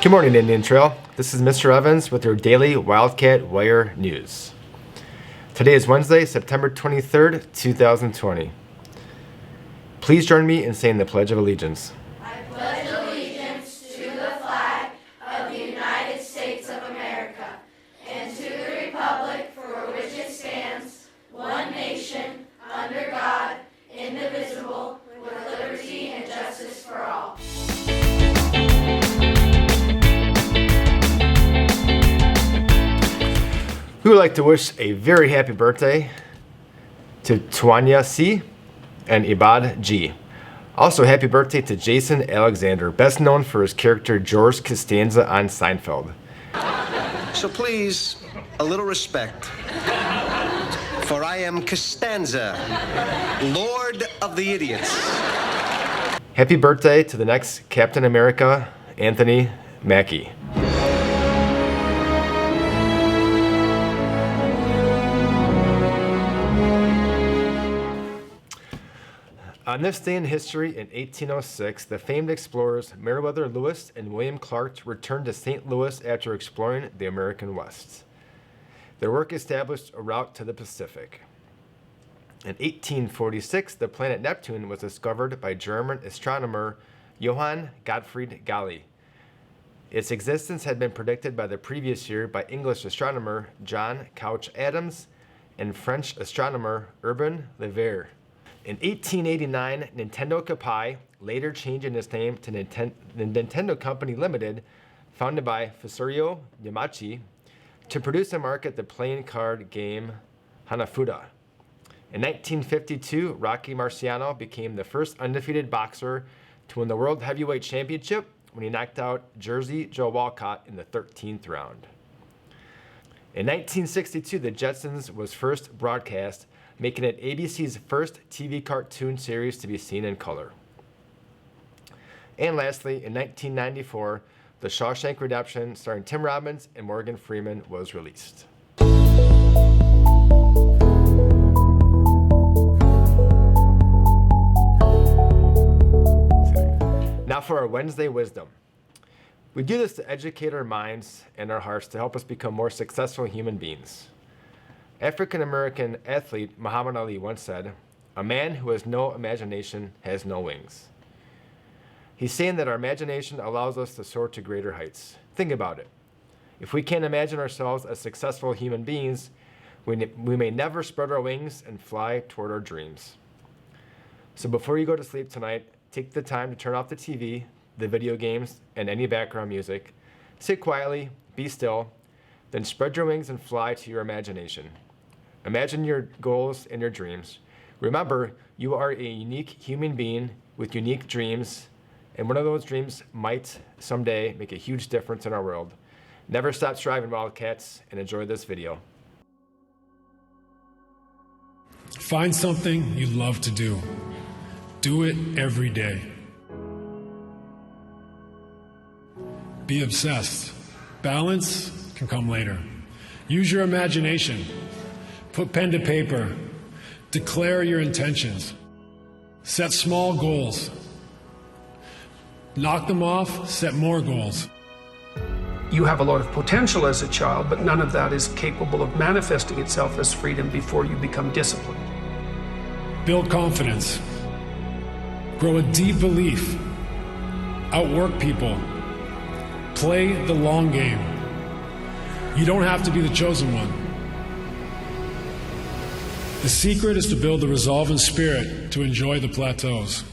Good morning, Indian Trail. This is Mr. Evans with your daily Wildcat Wire News. Today is Wednesday, September 23rd, 2020. Please join me in saying the Pledge of Allegiance. I pledge allegiance to the flag of the United States of America and to the republic for which it stands, one nation, under God, indivisible, with liberty and justice for all. We would like to wish a very happy birthday to Twania C. and Ibad G. Also, happy birthday to Jason Alexander, best known for his character George Costanza on Seinfeld. So please, a little respect, for I am Costanza, Lord of the Idiots. Happy birthday to the next Captain America, Anthony Mackie. On this day in history, in 1806, the famed explorers Meriwether Lewis and William Clark returned to St. Louis after exploring the American West. Their work established a route to the Pacific. In 1846, the planet Neptune was discovered by German astronomer Johann Gottfried Galle. Its existence had been predicted by the previous year by English astronomer John Couch Adams and French astronomer Urbain Le Verrier. In 1889, Nintendo Kapai, later changing its name to the Nintendo Company Limited, founded by Fusario Yamachi, to produce and market the playing card game Hanafuda. In 1952, Rocky Marciano became the first undefeated boxer to win the World Heavyweight Championship when he knocked out Jersey Joe Walcott in the 13th round. In 1962, The Jetsons was first broadcast, making it ABC's first TV cartoon series to be seen in color. And lastly, in 1994, The Shawshank Redemption, starring Tim Robbins and Morgan Freeman, was released. Now for our Wednesday wisdom. We do this to educate our minds and our hearts to help us become more successful human beings. African-American athlete Muhammad Ali once said, "A man who has no imagination has no wings." He's saying that our imagination allows us to soar to greater heights. Think about it. If we can't imagine ourselves as successful human beings, we may never spread our wings and fly toward our dreams. So before you go to sleep tonight, take the time to turn off the TV, the video games, and any background music. Sit quietly, be still, then spread your wings and fly to your imagination. Imagine your goals and your dreams. Remember, you are a unique human being with unique dreams, and one of those dreams might someday make a huge difference in our world. Never stop striving, Wildcats, and enjoy this video. Find something you love to do. Do it every day. Be obsessed. Balance can come later. Use your imagination. Put pen to paper. Declare your intentions. Set small goals. Knock them off, set more goals. You have a lot of potential as a child, but none of that is capable of manifesting itself as freedom before you become disciplined. Build confidence. Grow a deep belief. Outwork people. Play the long game. You don't have to be the chosen one. The secret is to build the resolve and spirit to enjoy the plateaus.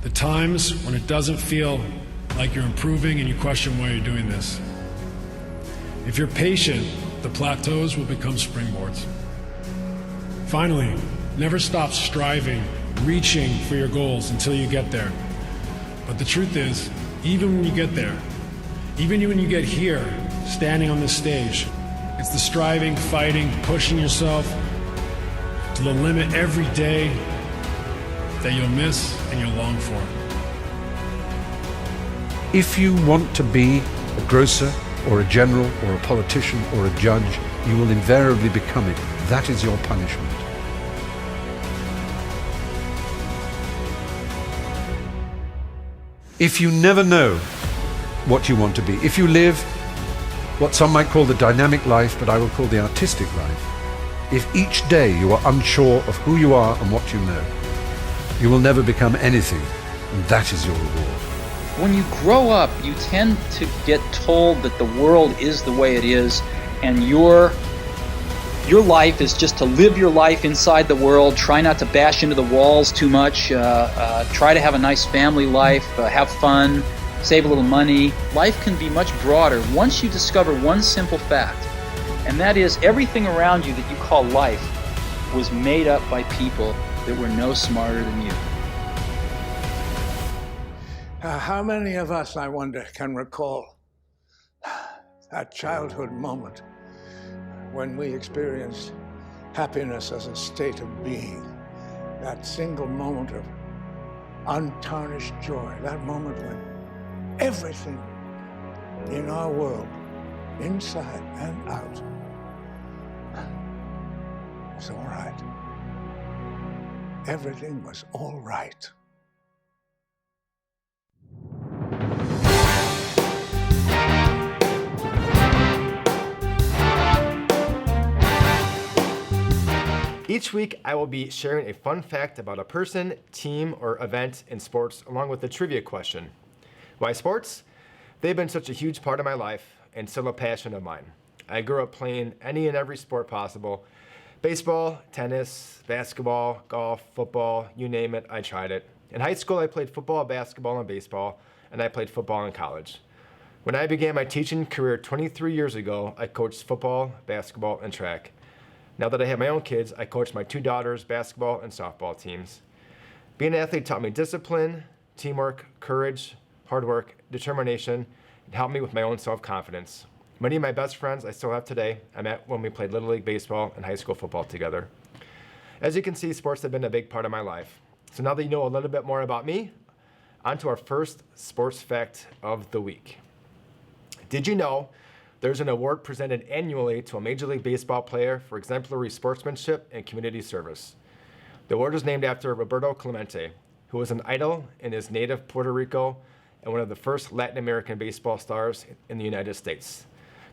The times when it doesn't feel like you're improving and you question why you're doing this. If you're patient, the plateaus will become springboards. Finally, never stop striving, reaching for your goals until you get there. But the truth is, even when you get there, even when you get here, standing on this stage, it's the striving, fighting, pushing yourself to the limit every day that you'll miss and you'll long for. If you want to be a grocer or a general or a politician or a judge, you will invariably become it. That is your punishment. If you never know what you want to be. If you live what some might call the dynamic life, but I will call the artistic life, if each day you are unsure of who you are and what you know, you will never become anything, and that is your reward. When you grow up, you tend to get told that the world is the way it is, and your life is just to live your life inside the world, try not to bash into the walls too much, try to have a nice family life, have fun, save a little money. Life can be much broader once you discover one simple fact, and that is everything around you that you call life was made up by people that were no smarter than you. How many of us, I wonder, can recall that childhood moment when we experienced happiness as a state of being, that single moment of untarnished joy, that moment when everything in our world, inside and out, was all right. Everything was all right. Each week, I will be sharing a fun fact about a person, team, or event in sports, along with a trivia question. Why sports? They've been such a huge part of my life and still a passion of mine. I grew up playing any and every sport possible. Baseball, tennis, basketball, golf, football, you name it, I tried it. In high school, I played football, basketball, and baseball, and I played football in college. When I began my teaching career 23 years ago, I coached football, basketball, and track. Now that I have my own kids, I coach my 2 daughters' basketball and softball teams. Being an athlete taught me discipline, teamwork, courage, hard work, determination, and helped me with my own self-confidence. Many of my best friends I still have today, I met when we played Little League baseball and high school football together. As you can see, sports have been a big part of my life. So now that you know a little bit more about me, on to our first sports fact of the week. Did you know there's an award presented annually to a Major League Baseball player for exemplary sportsmanship and community service? The award is named after Roberto Clemente, who was an idol in his native Puerto Rico and one of the first Latin American baseball stars in the United States.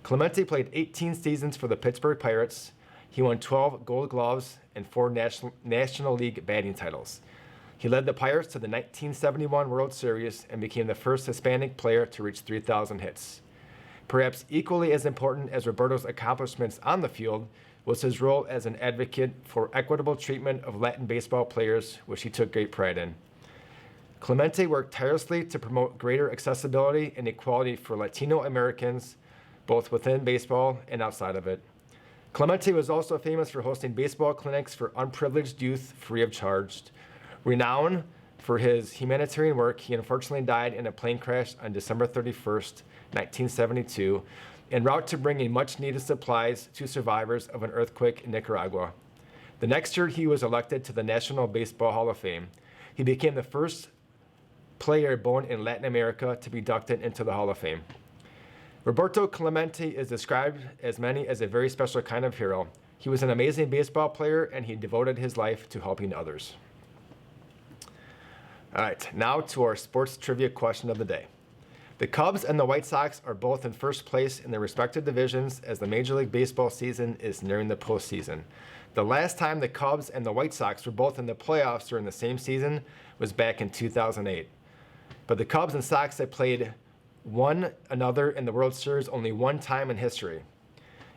Clemente played 18 seasons for the Pittsburgh Pirates. He won 12 Gold Gloves and 4 National League batting titles. He led the Pirates to the 1971 World Series and became the first Hispanic player to reach 3,000 hits. Perhaps equally as important as Roberto's accomplishments on the field was his role as an advocate for equitable treatment of Latin baseball players, which he took great pride in. Clemente worked tirelessly to promote greater accessibility and equality for Latino Americans, both within baseball and outside of it. Clemente was also famous for hosting baseball clinics for unprivileged youth free of charge. Renowned for his humanitarian work, he unfortunately died in a plane crash on December 31st, 1972, en route to bringing much-needed supplies to survivors of an earthquake in Nicaragua. The next year, he was elected to the National Baseball Hall of Fame. He became the first player born in Latin America to be inducted into the Hall of Fame. Roberto Clemente is described as many as a very special kind of hero. He was an amazing baseball player, and he devoted his life to helping others. All right, now to our sports trivia question of the day. The Cubs and the White Sox are both in first place in their respective divisions as the Major League Baseball season is nearing the postseason. The last time the Cubs and the White Sox were both in the playoffs during the same season was back in 2008. But the Cubs and Sox have played one another in the World Series only one time in history.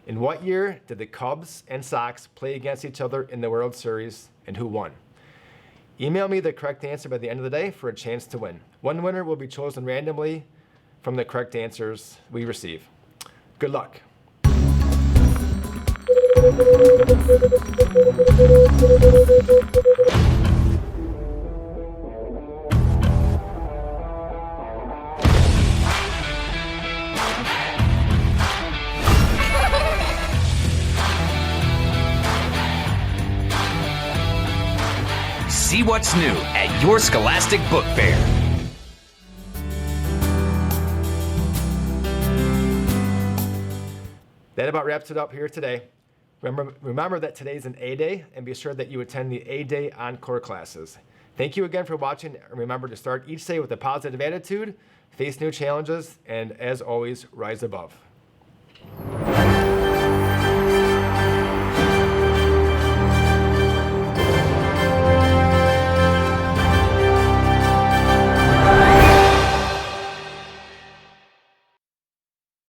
In what year did the Cubs and Sox play against each other in the World Series, and who won? Email me the correct answer by the end of the day for a chance to win. One winner will be chosen randomly from the correct answers we receive. Good luck. See what's new at your Scholastic Book Fair. That about wraps it up here today. Remember that today's an A-Day, and be sure that you attend the A-Day Encore classes. Thank you again for watching. Remember to start each day with a positive attitude, face new challenges, and as always, rise above.